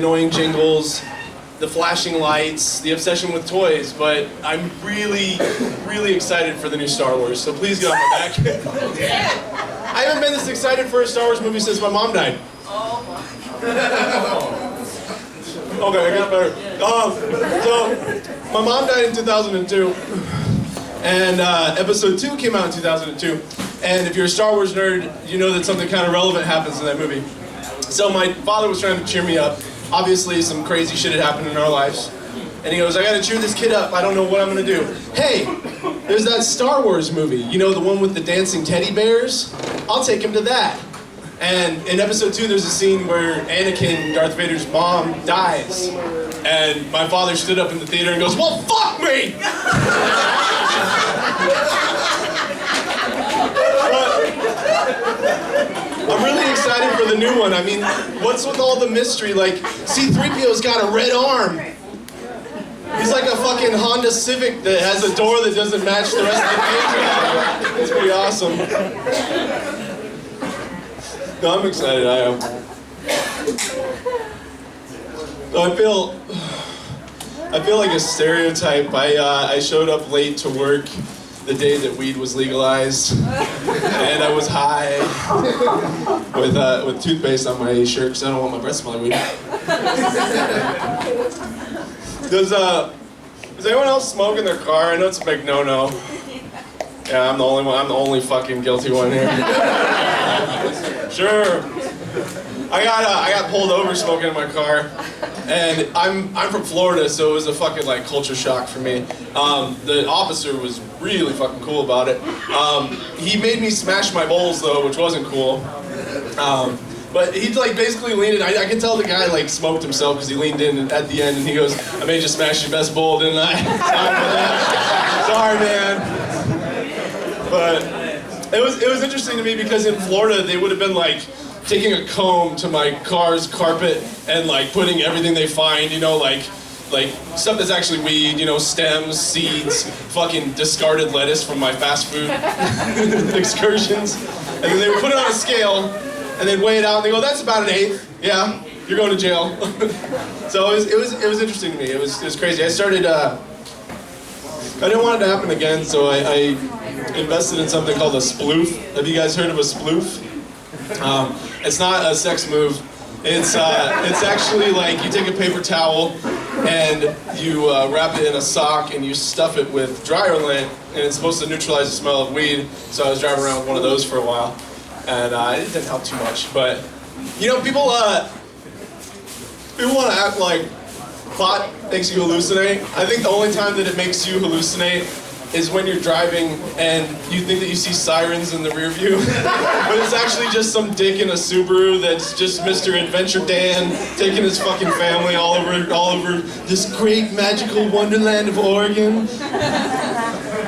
annoying jingles, the flashing lights, the obsession with toys, but I'm really, really excited for the new Star Wars, so please get on my back. I haven't been this excited for a Star Wars movie since my mom died. Oh my. Okay, I got better. So, my mom died in 2002, and episode 2 came out in 2002, and if you're a Star Wars nerd, you know that something kind of relevant happens in that movie. So my father was trying to cheer me up. Obviously, some crazy shit had happened in our lives. And he goes, I gotta cheer this kid up, I don't know what I'm gonna do. Hey, there's that Star Wars movie, you know, the one with the dancing teddy bears? I'll take him to that. And in episode 2, there's a scene where Anakin, Darth Vader's mom, dies. And my father stood up in the theater and goes, well, fuck me! I'm really excited for the new one. I mean, what's with all the mystery? Like, C-3PO's got a red arm. He's like a fucking Honda Civic that has a door that doesn't match the rest of the paint. It's pretty awesome. No, I'm excited, I am. I feel like a stereotype. I showed up late to work the day that weed was legalized, and I was high with toothpaste on my shirt because I don't want my breath smelling weed. Does anyone else smoke in their car? I know it's a big no-no. Yeah, I'm the only one. I'm the only fucking guilty one here. Sure. I got pulled over smoking in my car, and I'm from Florida, so it was a fucking like culture shock for me. The officer was really fucking cool about it. He made me smash my bowls though, which wasn't cool. But he like basically leaned in. I could tell the guy like smoked himself because he leaned in at the end and he goes, "I made you smash your best bowl, didn't I?" Sorry, man. But it was interesting to me because in Florida they would have been like taking a comb to my car's carpet and like putting everything they find, you know, like stuff that's actually weed, you know, stems, seeds, fucking discarded lettuce from my fast food excursions. And then they would put it on a scale and they'd weigh it out and they go, that's about an 1/8. Yeah, you're going to jail. So it was interesting to me. It was crazy. I didn't want it to happen again, so I invested in something called a sploof. Have you guys heard of a sploof? It's not a sex move. It's actually like you take a paper towel and you wrap it in a sock and you stuff it with dryer lint, and it's supposed to neutralize the smell of weed. So I was driving around with one of those for a while, and it didn't help too much. But you know, people want to act like pot makes you hallucinate. I think the only time that it makes you hallucinate is when you're driving and you think that you see sirens in the rear view, but it's actually just some dick in a Subaru that's just Mr. Adventure Dan taking his fucking family all over this great magical wonderland of Oregon.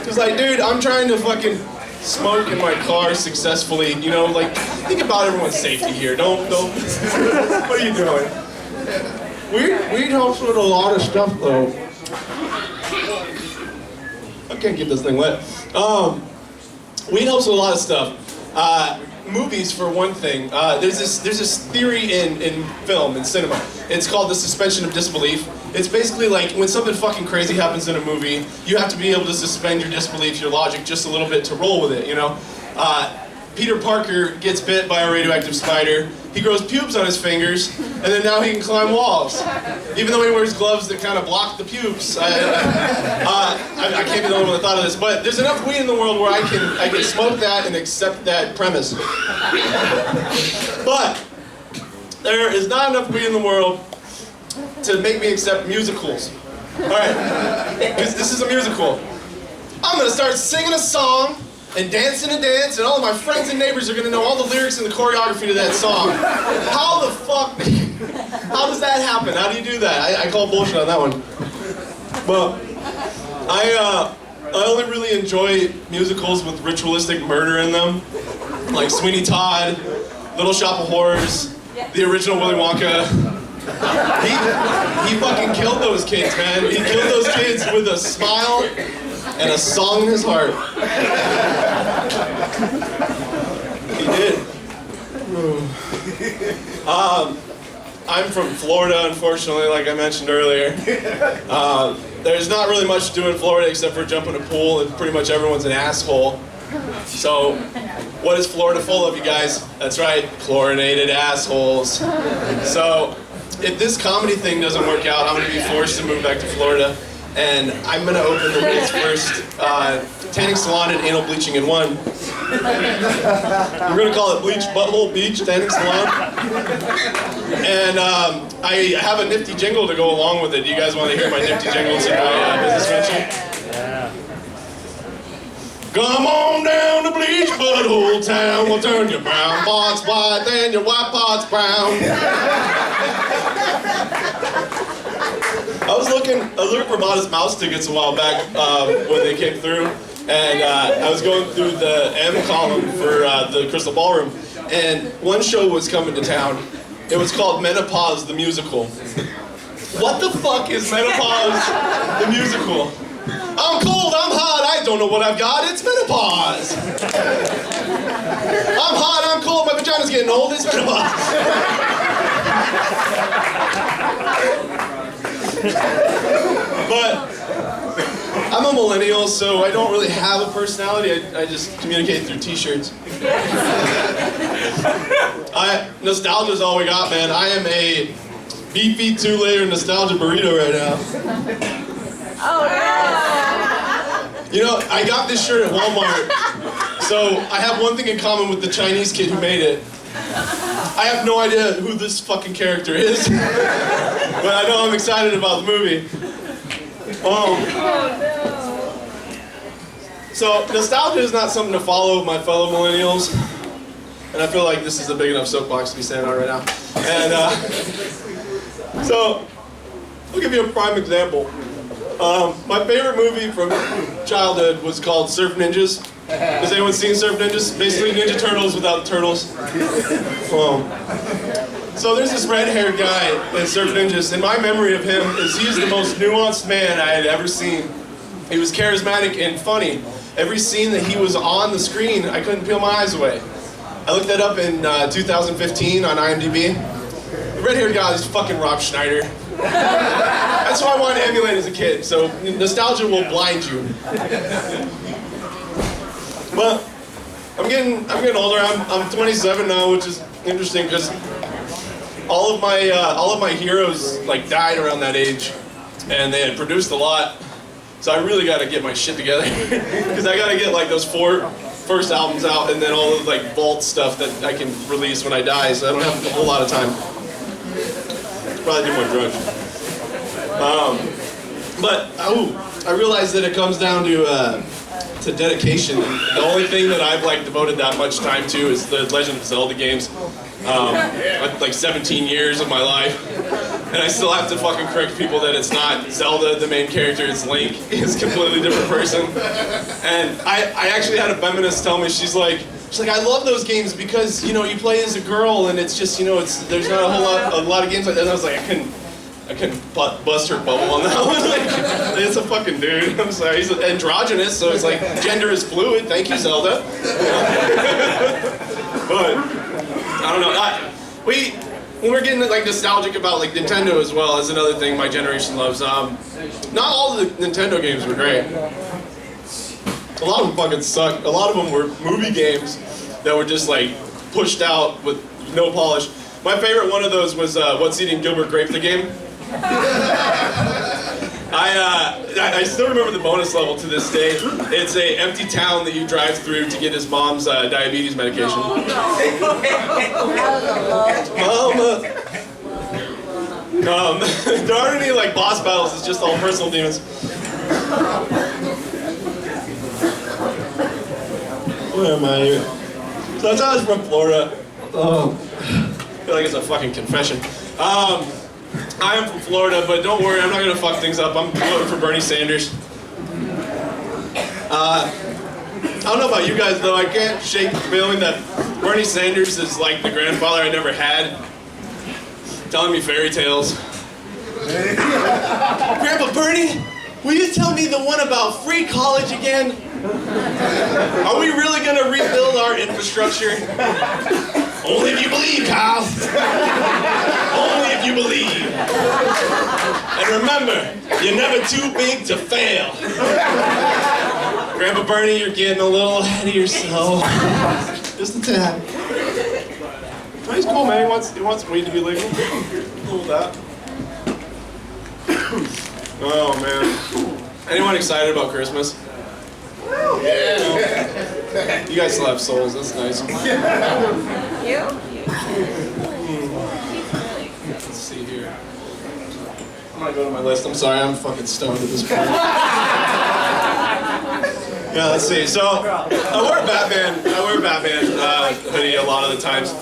It's like, dude, I'm trying to fucking smoke in my car successfully, you know, like, think about everyone's safety here. Don't, what are you doing? Weed helps with a lot of stuff, though. I can't get this thing lit. Weed helps with a lot of stuff. Movies, for one thing. There's this theory in film, in cinema. It's called the suspension of disbelief. It's basically like when something fucking crazy happens in a movie, you have to be able to suspend your disbelief, your logic, just a little bit to roll with it, you know? Peter Parker gets bit by a radioactive spider. He grows pubes on his fingers, and then now he can climb walls. Even though he wears gloves that kind of block the pubes. I can't be the only one that thought of this, but there's enough weed in the world where I can smoke that and accept that premise. But there is not enough weed in the world to make me accept musicals. All right, this is a musical. I'm gonna start singing a song and dancing a dance, and all of my friends and neighbors are gonna know all the lyrics and the choreography to that song. How the fuck, how does that happen? How do you do that? I call bullshit on that one. But I only really enjoy musicals with ritualistic murder in them, like Sweeney Todd, Little Shop of Horrors, the original Willy Wonka. He fucking killed those kids, man. He killed those kids with a smile and a song in his heart. He did. I'm from Florida, unfortunately, like I mentioned earlier. There's not really much to do in Florida except for jump in a pool, and pretty much everyone's an asshole. So, what is Florida full of, you guys? That's right, chlorinated assholes. So, if this comedy thing doesn't work out, I'm going to be forced to move back to Florida. And I'm going to open the world's first tanning salon and anal bleaching in one. We're going to call it Bleach Butthole Beach Tanning Salon. And I have a nifty jingle to go along with it. Do you guys want to hear my nifty jingle to my business venture? Yeah. Come on down to Bleach Butthole Town. We'll turn your brown pots white, then your white pots brown. I was looking for Modest Mouse tickets a while back when they came through, and I was going through the M column for the Crystal Ballroom, and one show was coming to town. It was called Menopause the Musical. What the fuck is Menopause the Musical? I'm cold, I'm hot, I don't know what I've got, it's menopause. I'm hot, I'm cold, my vagina's getting old, it's menopause. But I'm a millennial, so I don't really have a personality. I just communicate through t-shirts. Nostalgia's all we got, man. I am a beefy 2-layer nostalgia burrito right now. Oh, no. You know, I got this shirt at Walmart, so I have one thing in common with the Chinese kid who made it. I have no idea who this fucking character is, but I know I'm excited about the movie. So, nostalgia is not something to follow my fellow millennials, and I feel like this is a big enough soapbox to be standing on right now. And so, I'll give you a prime example. My favorite movie from childhood was called Surf Ninjas. Has anyone seen Surf Ninjas? Basically Ninja Turtles without turtles. So there's this red-haired guy in Surf Ninjas, and my memory of him is he's the most nuanced man I had ever seen. He was charismatic and funny. Every scene that he was on the screen, I couldn't peel my eyes away. I looked that up in 2015 on IMDb. The red-haired guy is fucking Rob Schneider. That's what I wanted to emulate as a kid, so nostalgia will blind you. But I'm getting older. I'm 27 now, which is interesting because all of my heroes like died around that age, and they had produced a lot. So I really got to get my shit together because I got to get like those 4 first albums out, and then all the like vault stuff that I can release when I die. So I don't have a whole lot of time. Probably do more drugs. But I realized that it comes down to dedication. The only thing that I've like devoted that much time to is the Legend of Zelda games. Like 17 years of my life, and I still have to fucking correct people that it's not Zelda, the main character, it's Link. It's a completely different person. And I actually had a feminist tell me, she's like, I love those games because, you know, you play as a girl and it's just, you know, there's not a lot of games like that. And I was like, I couldn't bust her bubble on that one. Like, it's a fucking dude. I'm sorry, he's androgynous, so it's like gender is fluid. Thank you, Zelda. But I don't know. When we're getting like nostalgic about like Nintendo as well, is another thing my generation loves. Not all the Nintendo games were great. A lot of them fucking sucked. A lot of them were movie games that were just like pushed out with no polish. My favorite one of those was What's Eating Gilbert Grape the game. I still remember the bonus level to this day. It's a empty town that you drive through to get his mom's diabetes medication. There aren't any like boss battles. It's just all personal demons. Where am I here? So that's how I was from Florida. I feel like it's a fucking confession. I am from Florida, but don't worry, I'm not gonna fuck things up. I'm voting for Bernie Sanders. I don't know about you guys though, I can't shake the feeling that Bernie Sanders is like the grandfather I never had, telling me fairy tales. Grandpa Bernie, will you tell me the one about free college again? Are we really gonna rebuild our infrastructure? Only if you believe, Kyle. Only if like you believe. And remember, you're never too big to fail. Grandpa Bernie, you're getting a little ahead of yourself. Just a tad. Oh, he's cool, man. He wants weed to be legal. Cool with that. Oh, man. Anyone excited about Christmas? Yeah. You guys still have souls. That's nice. Let's see here. I'm gonna go to my list. I'm sorry, I'm fucking stoned at this point. Yeah, let's see. So, I wear a Batman hoodie a lot of the times.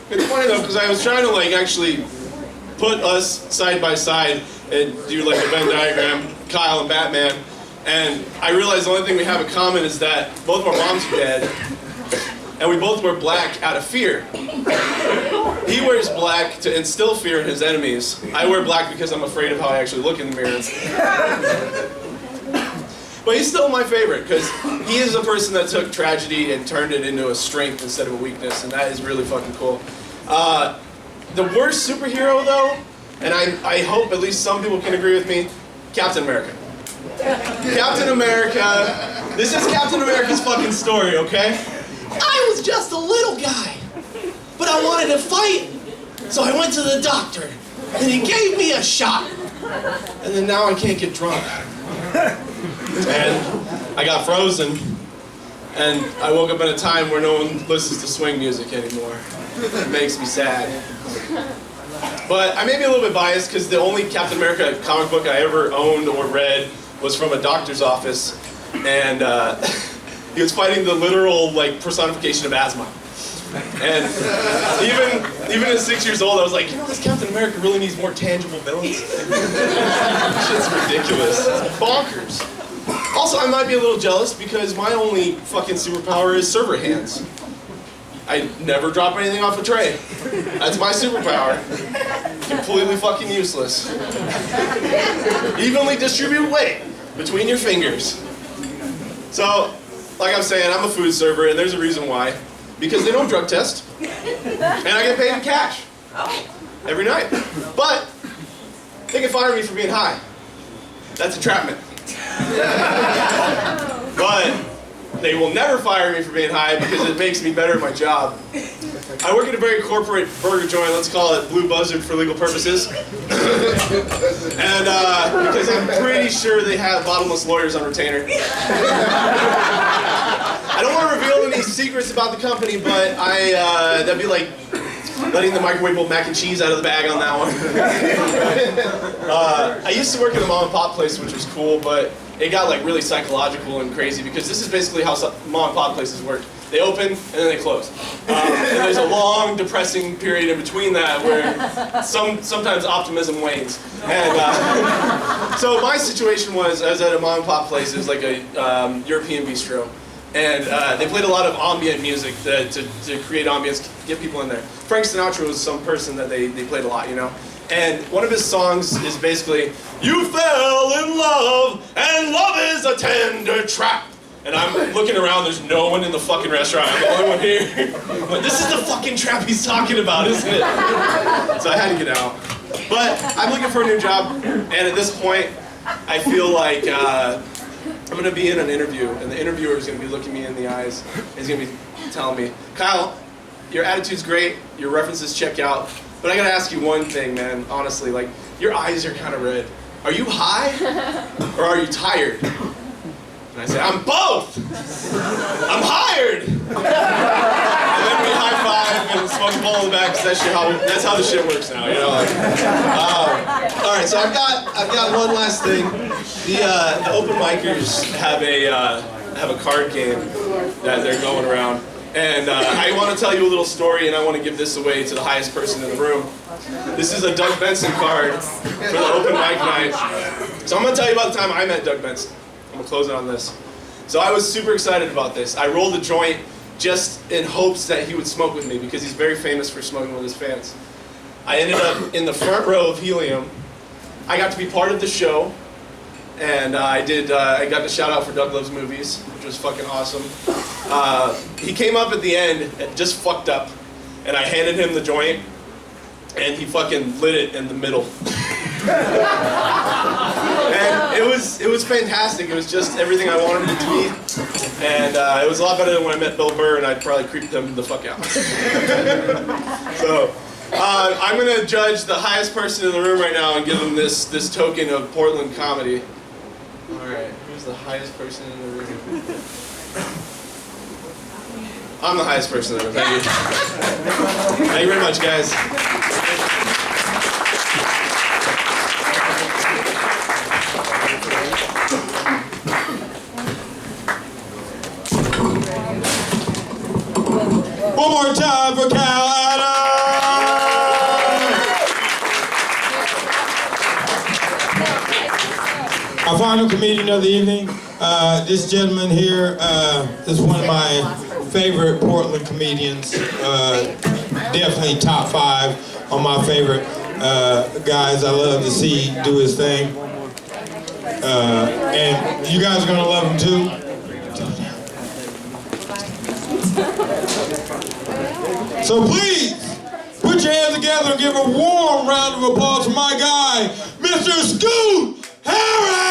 It's funny though, because I was trying to like actually put us side by side and do like a Venn diagram, Kyle and Batman, and I realized the only thing we have in common is that both of our moms are dead, and we both wear black out of fear. He wears black to instill fear in his enemies. I wear black because I'm afraid of how I actually look in the mirror. But he's still my favorite because he is a person that took tragedy and turned it into a strength instead of a weakness, and that is really fucking cool. The worst superhero though, and I hope at least some people can agree with me, Captain America. Captain America, this is Captain America's fucking story, okay? I was just a little guy, but I wanted to fight, so I went to the doctor, and he gave me a shot. And then now I can't get drunk. And I got frozen, and I woke up at a time where no one listens to swing music anymore. It makes me sad. But I may be a little bit biased because the only Captain America comic book I ever owned or read was from a doctor's office, and he was fighting the literal like personification of asthma. And even at 6 years old, I was like, you know, this Captain America really needs more tangible villains. Shit's ridiculous. It's bonkers. Also, I might be a little jealous because my only fucking superpower is server hands. I never drop anything off a tray. That's my superpower. Completely fucking useless. Evenly distribute weight between your fingers. So, like I'm saying, I'm a food server, and there's a reason why. Because they don't drug test. And I get paid in cash. Every night. But they can fire me for being high. That's entrapment. But they will never fire me for being high because it makes me better at my job. I work at a very corporate burger joint, let's call it Blue Buzzard for legal purposes. And because I'm pretty sure they have bottomless lawyers on retainer. I don't want to reveal any secrets about the company, but that'd be like letting the microwavable mac and cheese out of the bag on that one. I used to work at a mom and pop place, which was cool, but it got like really psychological and crazy because this is basically how mom and pop places work. They open and then they close. And there's a long, depressing period in between that where sometimes optimism wanes. And so my situation was, I was at a mom and pop place. It was like a European bistro. And they played a lot of ambient music to create ambience, get people in there. Frank Sinatra was some person that they played a lot, you know? And one of his songs is basically, you fell in love, and love is a tender trap. And I'm looking around, there's no one in the fucking restaurant, I'm the only one here. But this is the fucking trap he's talking about, isn't it? So I had to get out. But I'm looking for a new job, and at this point, I feel like I'm going to be in an interview, and the interviewer is going to be looking me in the eyes, and he's going to be telling me, Kyle, your attitude's great, your references check out, but I got to ask you one thing, man, honestly, like, your eyes are kind of red. Are you high, or are you tired? And I say, I'm both! I'm hired! And then we high five and smoke a bowl in the back, because that's how the shit works now, you know? Like, all right, so I've got one last thing. The open micers have a card game that they're going around. And I want to tell you a little story, and I want to give this away to the highest person in the room. This is a Doug Benson card for the open mic night. So I'm going to tell you about the time I met Doug Benson. I'm going to close it on this. So I was super excited about this. I rolled a joint just in hopes that he would smoke with me because he's very famous for smoking with his fans. I ended up in the front row of Helium. I got to be part of the show. And I got the shout out for Doug Loves Movies, which was fucking awesome. He came up at the end, just fucked up, and I handed him the joint, and he fucking lit it in the middle. And it was fantastic. It was just everything I wanted it to be. And it was a lot better than when I met Bill Burr, and I'd probably creep him the fuck out. So I'm gonna judge the highest person in the room right now and give him this token of Portland comedy. All right, who's the highest person in the room? I'm the highest person in the room. Thank you. Thank you very much, guys. One more time for Cal Adams! Our final comedian of the evening, this gentleman here is one of my favorite Portland comedians, definitely top 5 on my favorite guys I love to see do his thing. And you guys are gonna love him too. So please, put your hands together and give a warm round of applause for my guy, Mr. Scoot Harris!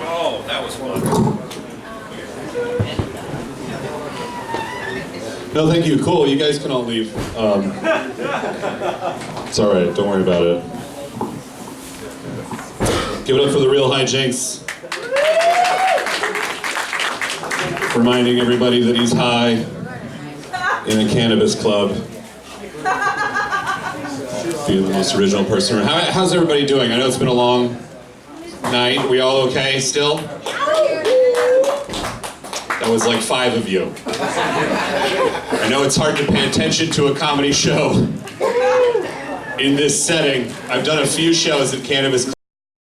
Oh, that was fun. No, thank you. Cool. You guys can all leave. It's all right. Don't worry about it. Give it up for the real hijinks. Reminding everybody that he's high in a cannabis club. Being the most original person. How's everybody doing? I know it's been a long night. We all okay still? That was like 5 of you. I know it's hard to pay attention to a comedy show in this setting. I've done a few shows at Cannabis